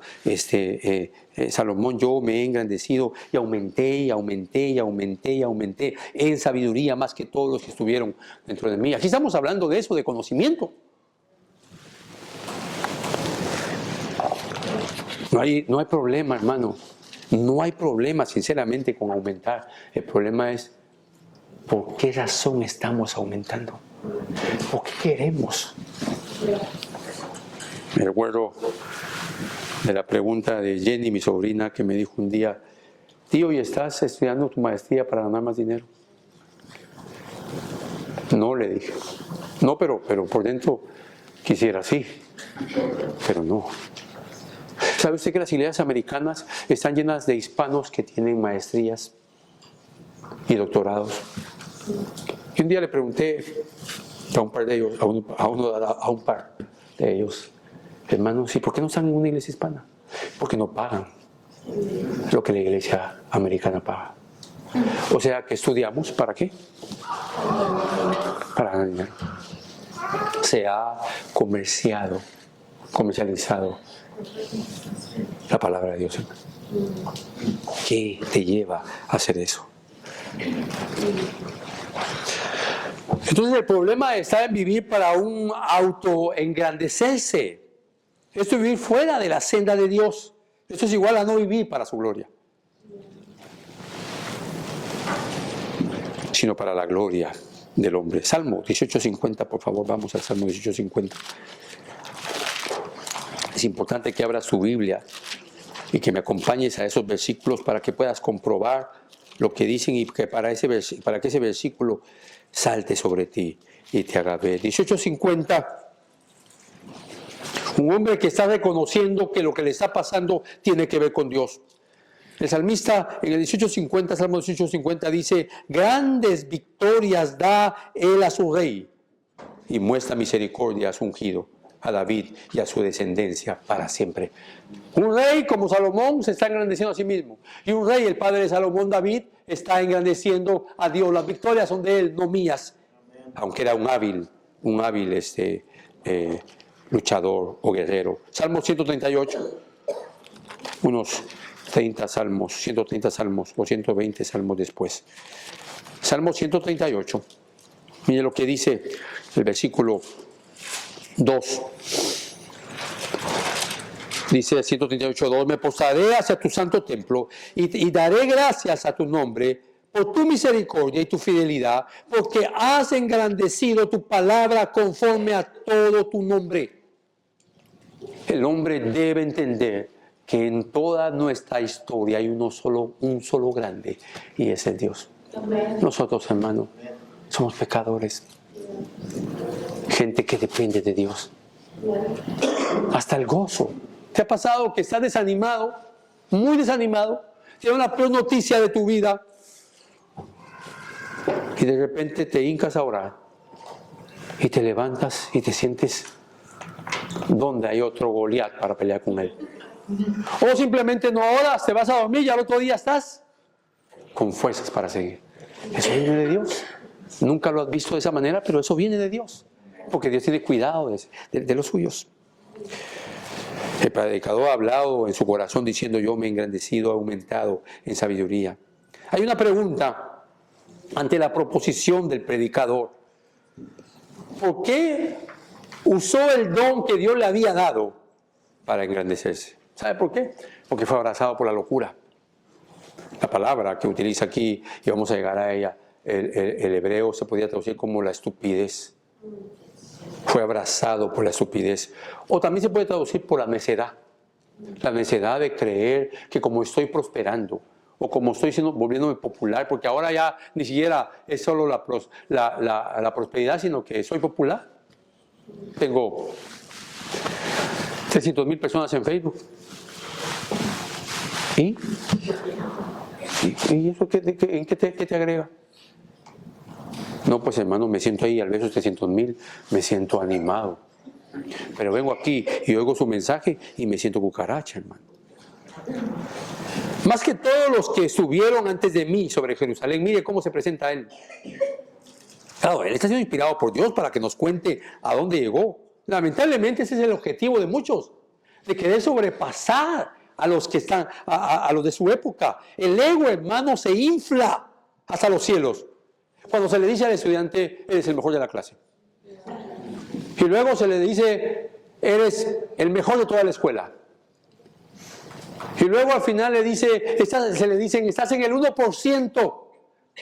Salomón: yo me he engrandecido y aumenté y aumenté y aumenté y aumenté en sabiduría más que todos los que estuvieron dentro de mí. Aquí estamos hablando de eso, de conocimiento. No hay problema, hermano. No hay problema, sinceramente, con aumentar. El problema es: ¿por qué razón estamos aumentando? ¿Por qué queremos? Me recuerdo de la pregunta de Jenny, mi sobrina, que me dijo un día: tío, ¿y estás estudiando tu maestría para ganar más dinero? No, le dije. No, pero por dentro quisiera sí, pero no. ¿Sabe usted que las iglesias americanas están llenas de hispanos que tienen maestrías y doctorados? Y un día le pregunté a un par de ellos, a un par de ellos, hermanos, ¿y por qué no están en una iglesia hispana? Porque no pagan lo que la iglesia americana paga. O sea, que estudiamos, ¿para qué? Para ganar dinero. Se ha comercializado la palabra de Dios, hermano. ¿Qué te lleva a hacer eso? Entonces el problema está en vivir para un autoengrandecerse. Esto es vivir fuera de la senda de Dios. Esto es igual a no vivir para su gloria, sino para la gloria del hombre. Salmo 18:50, por favor, vamos al Salmo 18:50. Es importante que abras tu Biblia y que me acompañes a esos versículos para que puedas comprobar lo que dicen y que para que ese versículo salte sobre ti y te haga ver. 18:50. Un hombre que está reconociendo que lo que le está pasando tiene que ver con Dios. El salmista en el 18:50, Salmo 18:50 dice: grandes victorias da él a su rey y muestra misericordia a su ungido, a David y a su descendencia para siempre. Un rey como Salomón se está engrandeciendo a sí mismo. Y un rey, el padre de Salomón, David, está engrandeciendo a Dios. Las victorias son de él, no mías. Aunque era un hábil luchador o guerrero. Salmo 138, unos 30 salmos, 130 salmos o 120 salmos después. Salmo 138, mire lo que dice el versículo 2. Dice 138:2: me postraré hacia tu santo templo y daré gracias a tu nombre por tu misericordia y tu fidelidad, porque has engrandecido tu palabra conforme a todo tu nombre. El hombre debe entender que en toda nuestra historia hay un solo grande, y es el Dios. Nosotros, hermanos, somos pecadores, gente que depende de Dios. Hasta el gozo. ¿Te ha pasado que estás desanimado, muy desanimado? Tienes una peor noticia de tu vida y de repente te hincas a orar y te levantas y te sientes donde hay otro Goliat para pelear con él? O simplemente no oras, te vas a dormir y al otro día estás con fuerzas para seguir. Eso viene de Dios. Nunca lo has visto de esa manera, pero eso viene de Dios, porque Dios tiene cuidado de los suyos. El predicador ha hablado en su corazón diciendo: yo me he engrandecido, he aumentado en sabiduría. Hay una pregunta ante la proposición del predicador: ¿por qué usó el don que Dios le había dado para engrandecerse? ¿Sabe por qué? Porque fue abrazado por la locura. La palabra que utiliza aquí, y vamos a llegar a ella, el hebreo se podía traducir como la estupidez. Fue abrazado por la estupidez. O también se puede traducir por la necedad. La necedad de creer que como estoy prosperando, o como estoy volviéndome popular, porque ahora ya ni siquiera es solo la prosperidad, sino que soy popular. Tengo 300,000 personas en Facebook. ¿Y eso en qué te agrega? No, pues hermano, me siento ahí al ver esos 300,000, me siento animado. Pero vengo aquí y oigo su mensaje y me siento cucaracha, hermano. Más que todos los que estuvieron antes de mí sobre Jerusalén, mire cómo se presenta él. Claro, él está siendo inspirado por Dios para que nos cuente a dónde llegó. Lamentablemente ese es el objetivo de muchos, de querer sobrepasar a los que están, a los de su época. El ego, hermano, se infla hasta los cielos cuando se le dice al estudiante: eres el mejor de la clase. Y luego se le dice: eres el mejor de toda la escuela. Y luego al final se le dicen: estás en el 1%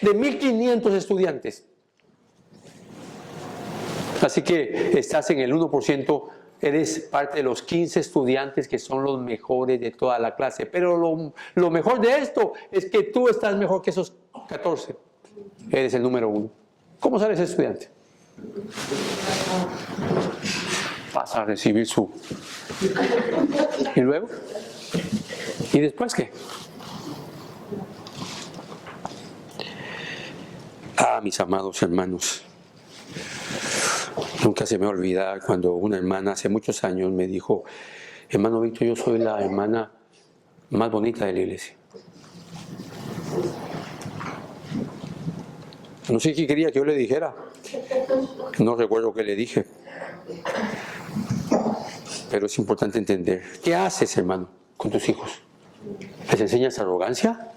de 1,500 estudiantes. Así que estás en el 1%, eres parte de los 15 estudiantes que son los mejores de toda la clase. Pero lo mejor de esto es que tú estás mejor que esos 14. Eres el número 1. ¿Cómo sale ese estudiante? Vas a recibir su... ¿Y luego? ¿Y después qué? Mis amados hermanos, nunca se me olvida cuando una hermana hace muchos años me dijo: hermano Víctor, yo soy la hermana más bonita de la iglesia. No sé qué quería que yo le dijera. No recuerdo qué le dije. Pero es importante entender. ¿Qué haces, hermano, con tus hijos? ¿Les enseñas arrogancia?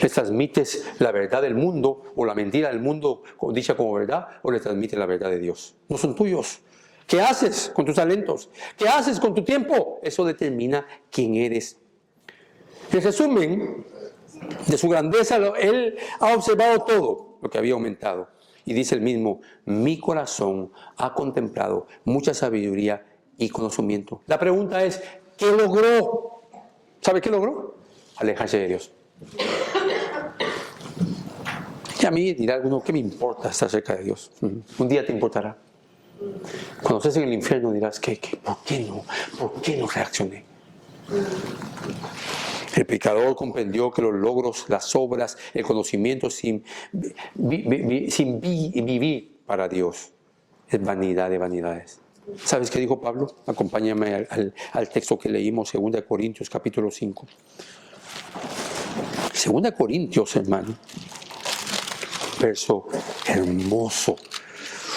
¿Les transmites la verdad del mundo o la mentira del mundo dicha como verdad? ¿O les transmites la verdad de Dios? No son tuyos. ¿Qué haces con tus talentos? ¿Qué haces con tu tiempo? Eso determina quién eres. En resumen de su grandeza, él ha observado todo lo que había aumentado. Y dice el mismo: mi corazón ha contemplado mucha sabiduría y conocimiento. La pregunta es: ¿qué logró? ¿Sabe qué logró? Alejarse de Dios. Y a mí dirá alguno: ¿qué me importa estar cerca de Dios? Un día te importará. Cuando estés en el infierno dirás: ¿por qué no? ¿Por qué no reaccioné? El pecador comprendió que los logros, las obras, el conocimiento sin vivir para Dios es vanidad de vanidades. ¿Sabes qué dijo Pablo? Acompáñame al texto que leímos, 2 Corintios capítulo 5. 2 Corintios, hermano. Verso hermoso.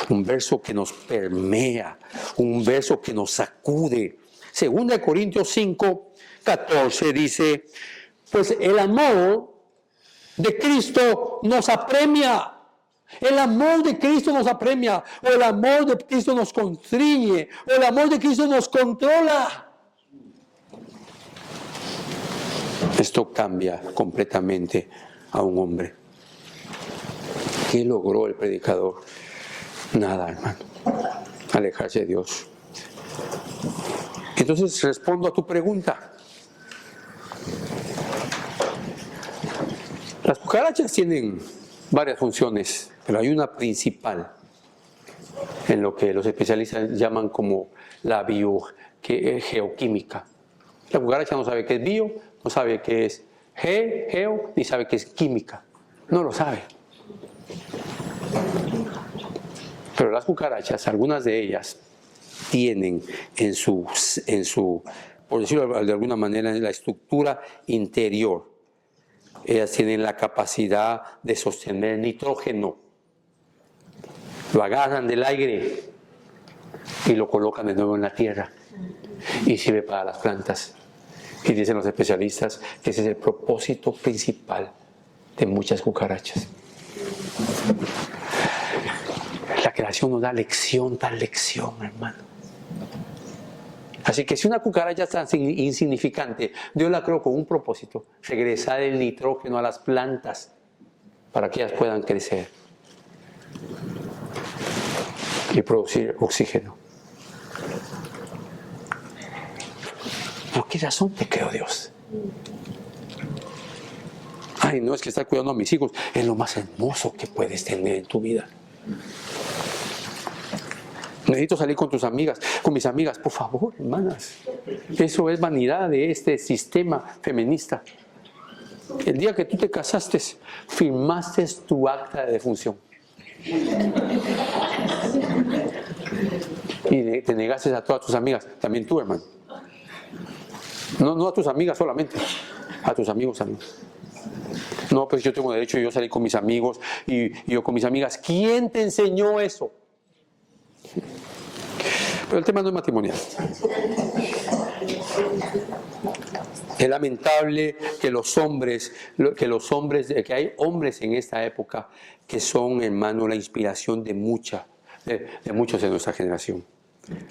Un verso que nos permea. Un verso que nos sacude. 2 Corintios 5, 14 dice: pues el amor de Cristo nos apremia. El amor de Cristo nos apremia, o el amor de Cristo nos constriñe, o el amor de Cristo nos controla. Esto cambia completamente a un hombre. ¿Qué logró el predicador? Nada, hermano. Alejarse de Dios. Entonces respondo a tu pregunta. Las cucarachas tienen varias funciones, pero hay una principal en lo que los especialistas llaman como la geoquímica. La cucaracha no sabe qué es bio, no sabe qué es geo, ni sabe qué es química. No lo sabe. Pero las cucarachas, algunas de ellas, tienen en su, por decirlo de alguna manera, en la estructura interior, ellas tienen la capacidad de sostener nitrógeno. Lo agarran del aire y lo colocan de nuevo en la tierra. Y sirve para las plantas. Y dicen los especialistas que ese es el propósito principal de muchas cucarachas. La creación nos da lección tras lección, hermano. Así que si una cucaracha es tan insignificante, Dios la creó con un propósito: regresar el nitrógeno a las plantas para que ellas puedan crecer y producir oxígeno. ¿Por qué razón te creó Dios? Ay, no es que estar cuidando a mis hijos, es lo más hermoso que puedes tener en tu vida. Necesito salir con tus amigas, con mis amigas. Por favor, hermanas. Eso es vanidad de este sistema feminista. El día que tú te casaste, firmaste tu acta de defunción. Y te negaste a todas tus amigas. También tú, hermano. No a tus amigas solamente, a tus amigos también. No, pues yo tengo derecho, yo salí con mis amigos y yo con mis amigas. ¿Quién te enseñó eso? Pero el tema no es matrimonial. Es lamentable que hay hombres en esta época que son, hermano, la inspiración de muchos de nuestra generación.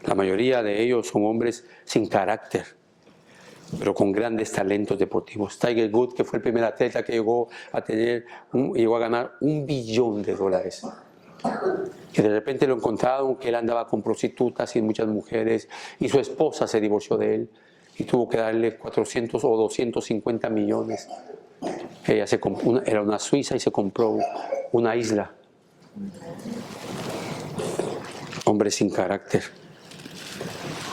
La mayoría de ellos son hombres sin carácter, pero con grandes talentos deportivos. Tiger Woods, que fue el primer atleta que llegó a ganar $1 billón. Que de repente lo encontraron que él andaba con prostitutas y muchas mujeres, y su esposa se divorció de él y tuvo que darle 400 o 250 millones. Ella era una suiza y se compró una isla. Hombre sin carácter.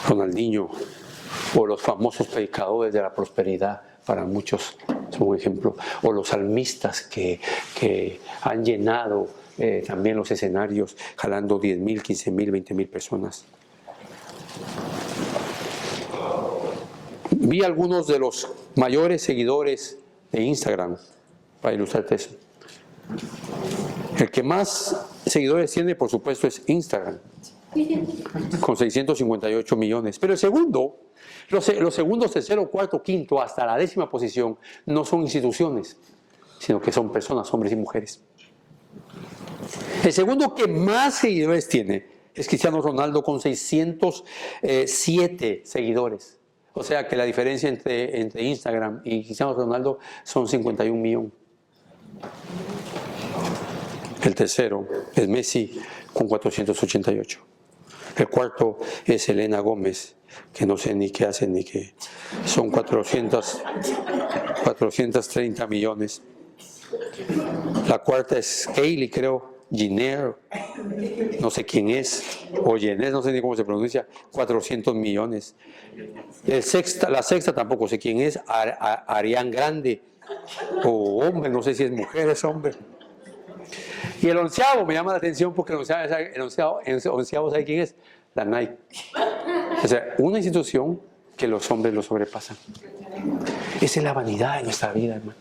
Ronaldinho, o los famosos predicadores de la prosperidad, para muchos son un ejemplo, o los salmistas que han llenado también los escenarios, jalando 10,000, 15,000, 20,000 personas. Vi algunos de los mayores seguidores de Instagram, para ilustrarte eso. El que más seguidores tiene, por supuesto, es Instagram, con 658 millones. Pero el segundo, los segundos, tercero, cuarto, quinto, hasta la 10ª posición, no son instituciones, sino que son personas, hombres y mujeres. El segundo que más seguidores tiene es Cristiano Ronaldo, con 607 seguidores. O sea que la diferencia entre Instagram y Cristiano Ronaldo son 51 millones. El tercero es Messi, con 488. El cuarto es Selena Gómez, que no sé ni qué hace ni qué. Son 430 millones. La cuarta es Kylie, creo, Jenner, no sé quién es, o Jenner, no sé ni cómo se pronuncia, 400 millones. La sexta tampoco sé quién es, Ariana Grande, o hombre, no sé si es mujer, es hombre. Y el 11º me llama la atención porque el onceavo, ¿sabe quién es? La Nike. O sea, una institución que los hombres lo sobrepasan. Esa es la vanidad de nuestra vida, hermano.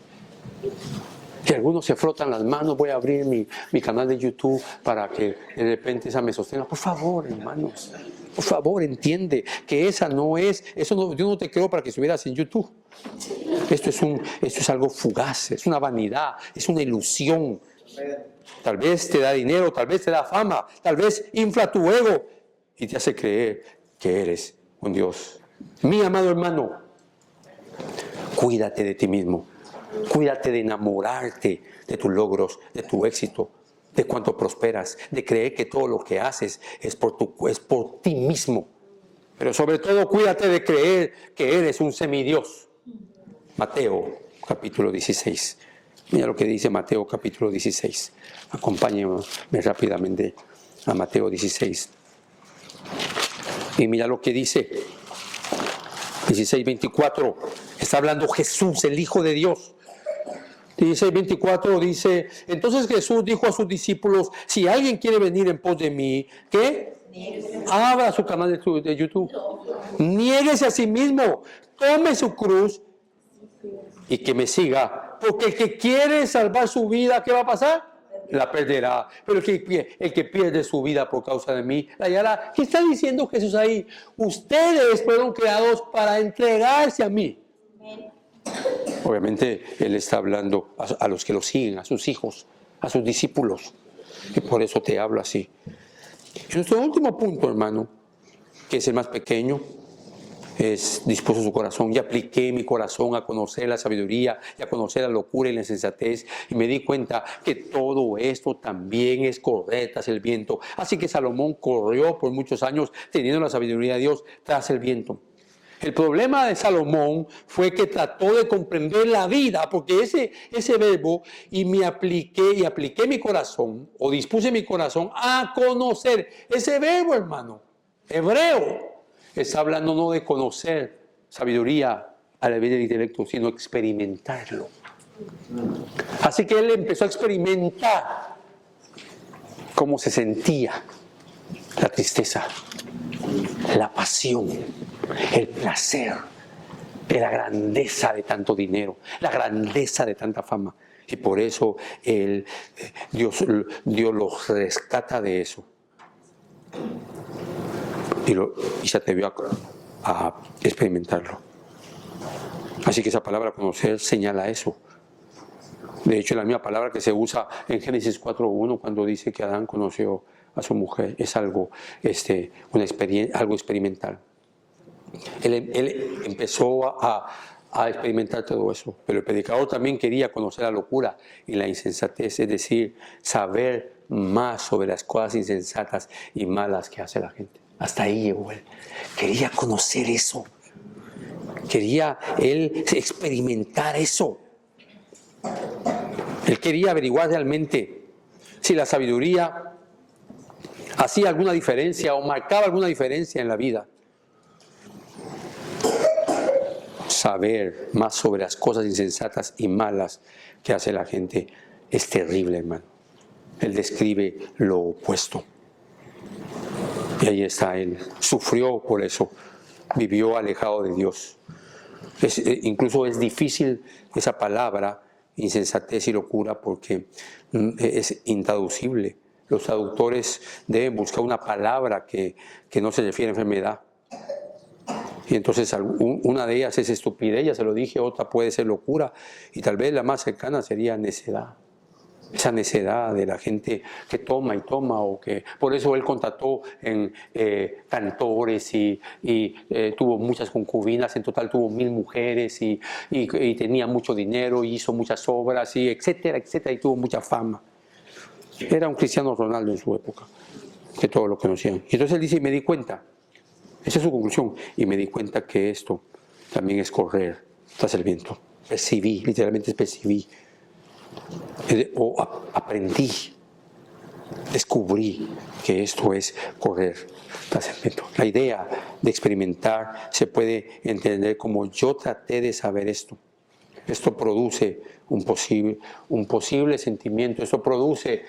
Que algunos se frotan las manos, voy a abrir mi canal de YouTube para que de repente esa me sostenga. Por favor, hermanos, por favor, entiende que esa no es, Dios no te creó para que estuvieras en YouTube. Esto es algo fugaz, es una vanidad, es una ilusión. Tal vez te da dinero, tal vez te da fama, tal vez infla tu ego y te hace creer que eres un Dios. Mi amado hermano, cuídate de ti mismo. Cuídate de enamorarte de tus logros, de tu éxito, de cuánto prosperas, de creer que todo lo que haces es por ti mismo. Pero sobre todo, cuídate de creer que eres un semidios. Mateo, capítulo 16. Mira lo que dice Mateo, capítulo 16. Acompáñenme rápidamente a Mateo 16. Y mira lo que dice. 16:24. Está hablando Jesús, el Hijo de Dios. 16:24 dice, entonces Jesús dijo a sus discípulos, si alguien quiere venir en pos de mí, ¿qué? Abra su canal de YouTube. Niéguese a sí mismo, tome su cruz y que me siga. Porque el que quiere salvar su vida, ¿qué va a pasar? La perderá. Pero el que pierde su vida por causa de mí, la hallará. ¿Qué está diciendo Jesús ahí? Ustedes fueron creados para entregarse a mí. Obviamente Él está hablando a los que lo siguen, a sus hijos, a sus discípulos. Y por eso te hablo así. Y nuestro último punto, hermano, que es el más pequeño, es dispuso su corazón. Y apliqué mi corazón a conocer la sabiduría y a conocer la locura y la insensatez. Y me di cuenta que todo esto también es correr tras el viento. Así que Salomón corrió por muchos años teniendo la sabiduría de Dios tras el viento. El problema de Salomón fue que trató de comprender la vida, porque ese verbo, y apliqué mi corazón, o dispuse mi corazón a conocer. Ese verbo, hermano, hebreo, está hablando no de conocer sabiduría a la vez del intelecto, sino experimentarlo. Así que él empezó a experimentar cómo se sentía la tristeza, la pasión, el placer, de la grandeza de tanto dinero, la grandeza de tanta fama. Y por eso Dios los rescata de eso. Y se atrevió a experimentarlo. Así que esa palabra conocer señala eso. De hecho, la misma palabra que se usa en Génesis 4:1 cuando dice que Adán conoció a su mujer, es algo, algo experimental. Él empezó a experimentar todo eso, pero el predicador también quería conocer la locura y la insensatez, es decir, saber más sobre las cosas insensatas y malas que hace la gente. Hasta ahí llegó él. Quería conocer eso. Quería él experimentar eso. Él quería averiguar realmente si la sabiduría hacía alguna diferencia o marcaba alguna diferencia en la vida. saber más sobre las cosas insensatas y malas que hace la gente es terrible, hermano. Él describe lo opuesto. Y ahí está él. Sufrió por eso. Vivió alejado de Dios. Incluso es difícil esa palabra, insensatez y locura, porque es intraducible. Los traductores deben buscar una palabra que no se refiere a enfermedad. Y entonces una de ellas es estupidez, ya se lo dije, otra puede ser locura, y tal vez la más cercana sería necedad. Esa necedad de la gente que toma y toma, o que por eso él contrató en cantores y tuvo muchas concubinas, en total tuvo 1000 mujeres y tenía mucho dinero y hizo muchas obras, y etcétera, etcétera, y tuvo mucha fama. Era un Cristiano Ronaldo en su época, que todos lo conocían. Y entonces él dice, y me di cuenta, esa es su conclusión, y me di cuenta que esto también es correr tras el viento. Percibí, literalmente percibí, o aprendí, descubrí que esto es correr tras el viento. La idea de experimentar se puede entender como yo traté de saber esto. Esto produce un posible sentimiento, esto produce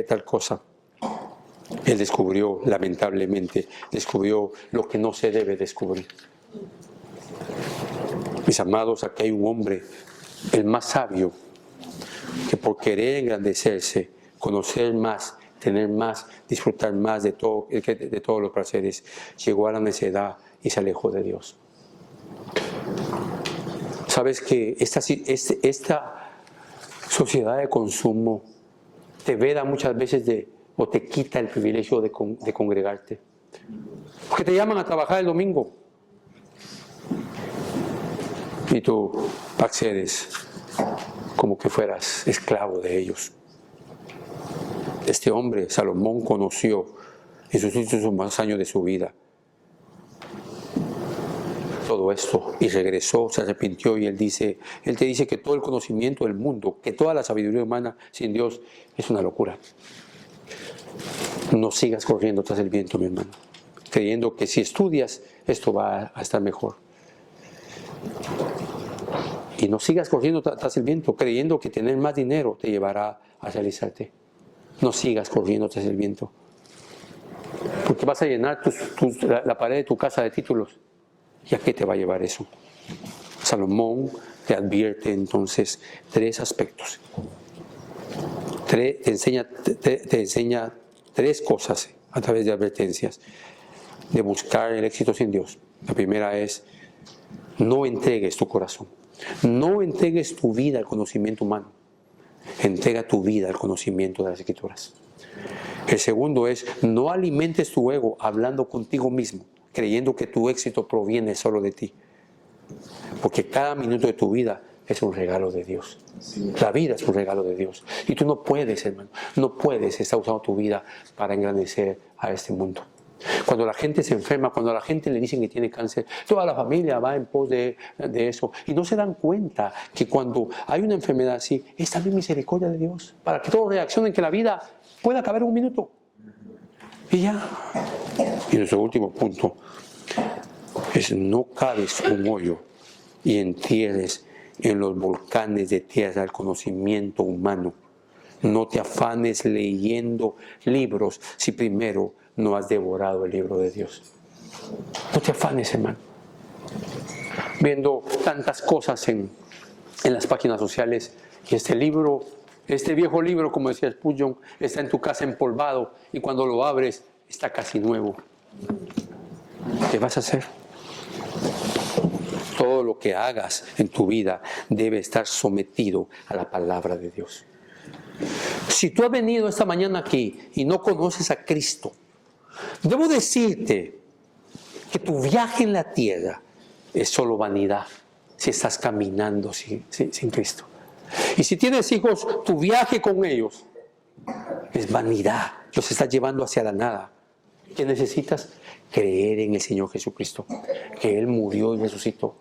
tal cosa. Él descubrió, lamentablemente, descubrió lo que no se debe descubrir. Mis amados, aquí hay un hombre, el más sabio, que por querer engrandecerse, conocer más, tener más, disfrutar más de todos los placeres, llegó a la necedad y se alejó de Dios. Sabes que esta sociedad de consumo te veda muchas veces o te quita el privilegio de congregarte. Porque te llaman a trabajar el domingo y tú accedes como que fueras esclavo de ellos. Este hombre, Salomón, conoció en sus últimos años de su vida todo esto y regresó, se arrepintió, y él te dice que todo el conocimiento del mundo, que toda la sabiduría humana sin Dios es una locura. No sigas corriendo tras el viento, mi hermano, creyendo que si estudias esto va a estar mejor. Y no sigas corriendo tras el viento, creyendo que tener más dinero te llevará a realizarte. No sigas corriendo tras el viento, porque vas a llenar la pared de tu casa de títulos. ¿Y a qué te va a llevar eso? Salomón te advierte entonces 3 aspectos. Te enseña 3 cosas a través de advertencias de buscar el éxito sin Dios. La primera es: no entregues tu corazón. No entregues tu vida al conocimiento humano. Entrega tu vida al conocimiento de las Escrituras. El segundo es: no alimentes tu ego hablando contigo mismo, creyendo que tu éxito proviene solo de ti. Porque cada minuto de tu vida es un regalo de Dios. La vida es un regalo de Dios. Y tú no puedes, hermano, no puedes estar usando tu vida para engrandecer a este mundo. Cuando la gente se enferma, cuando a la gente le dicen que tiene cáncer, toda la familia va en pos de eso. Y no se dan cuenta que cuando hay una enfermedad así, es también misericordia de Dios, para que todos reaccionen, que la vida pueda acabar en un minuto. Y ya. Y nuestro último punto es: no caves un hoyo y entierres en los volcanes de tierra el conocimiento humano. No te afanes leyendo libros si primero no has devorado el libro de Dios. No te afanes, hermano, viendo tantas cosas en las páginas sociales, y este viejo libro, como decía Spurgeon, está en tu casa empolvado, y cuando lo abres está casi nuevo. ¿Qué vas a hacer? Todo lo que hagas en tu vida debe estar sometido a la palabra de Dios. Si tú has venido esta mañana aquí y no conoces a Cristo, debo decirte que tu viaje en la tierra es solo vanidad si estás caminando sin Cristo. Y si tienes hijos, tu viaje con ellos es vanidad, los estás llevando hacia la nada. ¿Qué necesitas? Creer en el Señor Jesucristo, que Él murió y resucitó,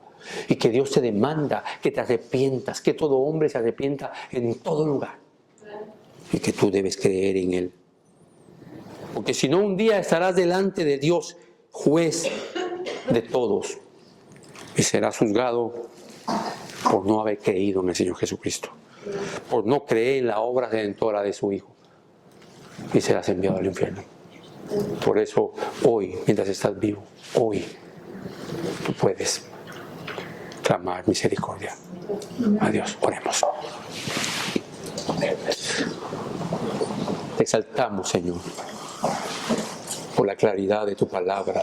y que Dios te demanda que te arrepientas, que todo hombre se arrepienta en todo lugar, y que tú debes creer en Él. Porque si no, un día estarás delante de Dios, juez de todos. y serás juzgado por no haber creído en el Señor Jesucristo, por no creer en la obra redentora de su Hijo, y serás enviado al infierno. Por eso hoy, mientras estás vivo, hoy tú puedes clamar misericordia a Dios. Oremos. Te exaltamos, Señor, por la claridad de tu palabra,